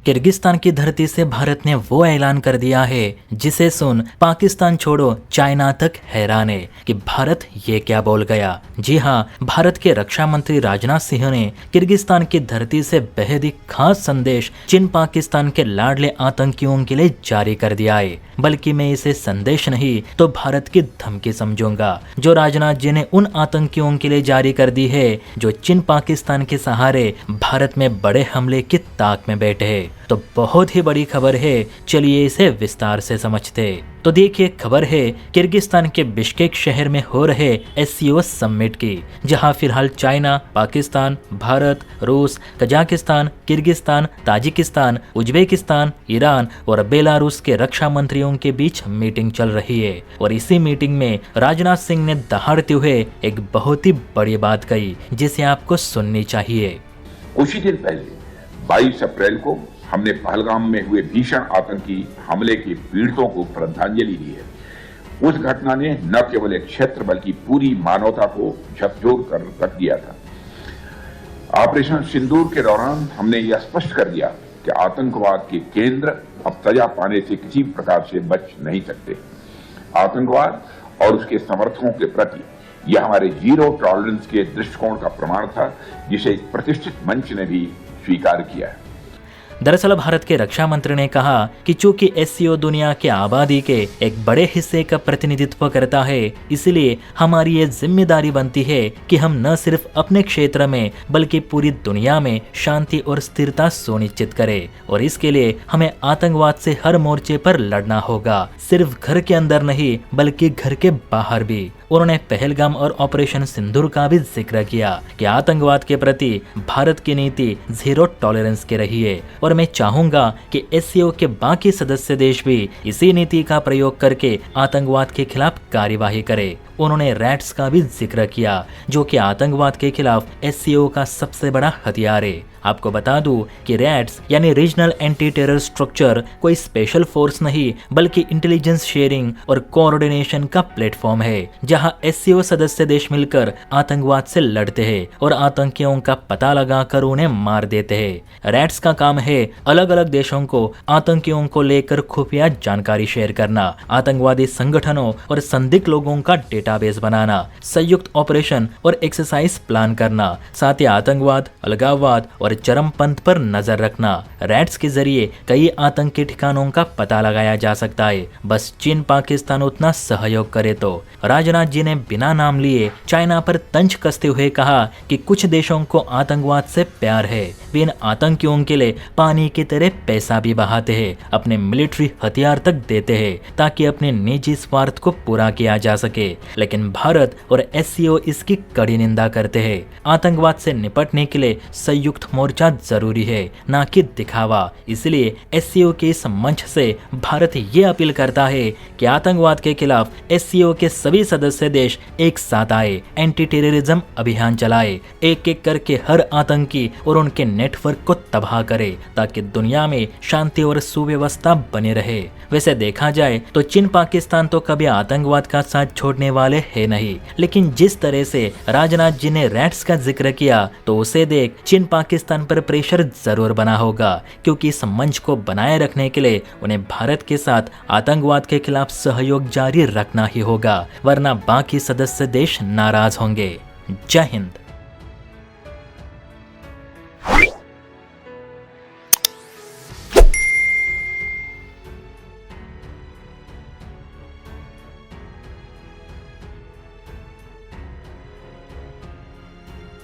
Kyrgyzstan की धरती से भारत ने वो ऐलान कर दिया है जिसे सुन पाकिस्तान छोड़ो चाइना तक हैरान है कि भारत ये क्या बोल गया। जी हाँ, भारत के रक्षा मंत्री राजनाथ सिंह ने किर्गिस्तान की धरती से बेहद ही खास संदेश चीन पाकिस्तान के लाडले आतंकियों के लिए जारी कर दिया है। बल्कि मैं इसे संदेश नहीं तो भारत की धमकी समझूंगा जो राजनाथ जी ने उन आतंकियों के लिए जारी कर दी है जो चीन पाकिस्तान के सहारे भारत में बड़े हमले की ताक में बैठे हैं। तो बहुत ही बड़ी खबर है, चलिए इसे विस्तार से समझते। तो देखिए, खबर है किर्गिस्तान के बिश्केक शहर में हो रहे एससीओ समिट की, जहां फिलहाल चाइना, पाकिस्तान, भारत, रूस, Kazakhstan, Kyrgyzstan, Tajikistan, Uzbekistan, Iran और बेलारूस के रक्षा मंत्रियों के बीच मीटिंग चल रही है। और इसी मीटिंग में राजनाथ सिंह ने दहाड़ते हुए एक बहुत ही बड़ी बात कही जिसे आपको सुननी चाहिए। कुछ ही दिन पहले 22 अप्रैल को हमने पहलगाम में हुए भीषण आतंकी हमले के पीड़ितों को श्रद्धांजलि दी है। उस घटना ने न केवल एक क्षेत्र बल्कि पूरी मानवता को झकझोर कर रख दिया था। ऑपरेशन सिंदूर के दौरान हमने यह स्पष्ट कर दिया कि आतंकवाद के केंद्र अब सजा पाने से किसी प्रकार से बच नहीं सकते। आतंकवाद और उसके समर्थकों के प्रति यह हमारे जीरो टॉलरेंस के दृष्टिकोण का प्रमाण था, जिसे इस प्रतिष्ठित मंच ने भी स्वीकार किया है। दरअसल भारत के रक्षा मंत्री ने कहा कि चूंकि एससीओ दुनिया की आबादी के एक बड़े हिस्से का प्रतिनिधित्व करता है, इसलिए हमारी ये जिम्मेदारी बनती है कि हम न सिर्फ अपने क्षेत्र में बल्कि पूरी दुनिया में शांति और स्थिरता सुनिश्चित करें। और इसके लिए हमें आतंकवाद से हर मोर्चे पर लड़ना होगा, सिर्फ घर के अंदर नहीं बल्कि घर के बाहर भी। उन्होंने पहलगाम और ऑपरेशन सिंदूर का भी जिक्र किया कि आतंकवाद के प्रति भारत की नीति जीरो टॉलरेंस की रही है और मैं चाहूंगा कि एससीओ के बाकी सदस्य देश भी इसी नीति का प्रयोग करके आतंकवाद के खिलाफ कार्यवाही करें। उन्होंने रैट्स का भी जिक्र किया जो कि आतंकवाद के खिलाफ एससीओ का सबसे बड़ा हथियार है। आपको बता दूं कि रैट्स यानी रीजनल एंटी टेरर स्ट्रक्चर कोई स्पेशल फोर्स नहीं बल्कि इंटेलिजेंस शेयरिंग और कोऑर्डिनेशन का प्लेटफॉर्म है, जहां एससीओ सदस्य देश मिलकर आतंकवाद से लड़ते हैं और आतंकियों का पता लगाकर उन्हें मार देते हैं। रैट्स का काम है अलग अलग देशों को आतंकियों को लेकर खुफिया जानकारी शेयर करना, आतंकवादी संगठनों और संदिग्ध लोगों का डेटाबेस बनाना, संयुक्त ऑपरेशन और एक्सरसाइज प्लान करना, साथ ही आतंकवाद, अलगाववाद और चरमपंथ पर नजर रखना। रैट्स के जरिए कई आतंकी ठिकानों का पता लगाया जा सकता है, बस चीन पाकिस्तान उतना सहयोग करे तो। राजनाथ जी ने बिना नाम लिए चाइना पर तंज कसते हुए कहा कि कुछ देशों को आतंकवाद से प्यार है, वे इन आतंकियों के लिए पानी की तरह पैसा भी बहाते हैं, अपने मिलिट्री हथियार तक देते हैं ताकि अपने निजी स्वार्थ को पूरा किया जा सके। लेकिन भारत और एससीओ इसकी कड़ी निंदा करते हैं। आतंकवाद से निपटने के लिए संयुक्त मोर्चा जरूरी है, ना कि दिखावा। इसलिए एससीओ के इस मंच से भारत ये अपील करता है कि आतंकवाद के खिलाफ एससीओ के सभी सदस्य देश एक साथ आए, एंटी टेररिज्म अभियान चलाए, एक एक करके हर आतंकी और उनके नेटवर्क को तबाह करे ताकि दुनिया में शांति और सुव्यवस्था बने रहे। वैसे देखा जाए तो चीन पाकिस्तान तो कभी आतंकवाद का साथ छोड़ने वाले है नहीं, लेकिन जिस तरह से राजनाथ जी ने रैट्स का जिक्र किया तो उसे देख चीन पाकिस्तान पर प्रेशर जरूर बना होगा, क्योंकि इस मंच को बनाए रखने के लिए उन्हें भारत के साथ आतंकवाद के खिलाफ सहयोग जारी रखना ही होगा, वरना बाकी सदस्य देश नाराज होंगे। जय हिंद।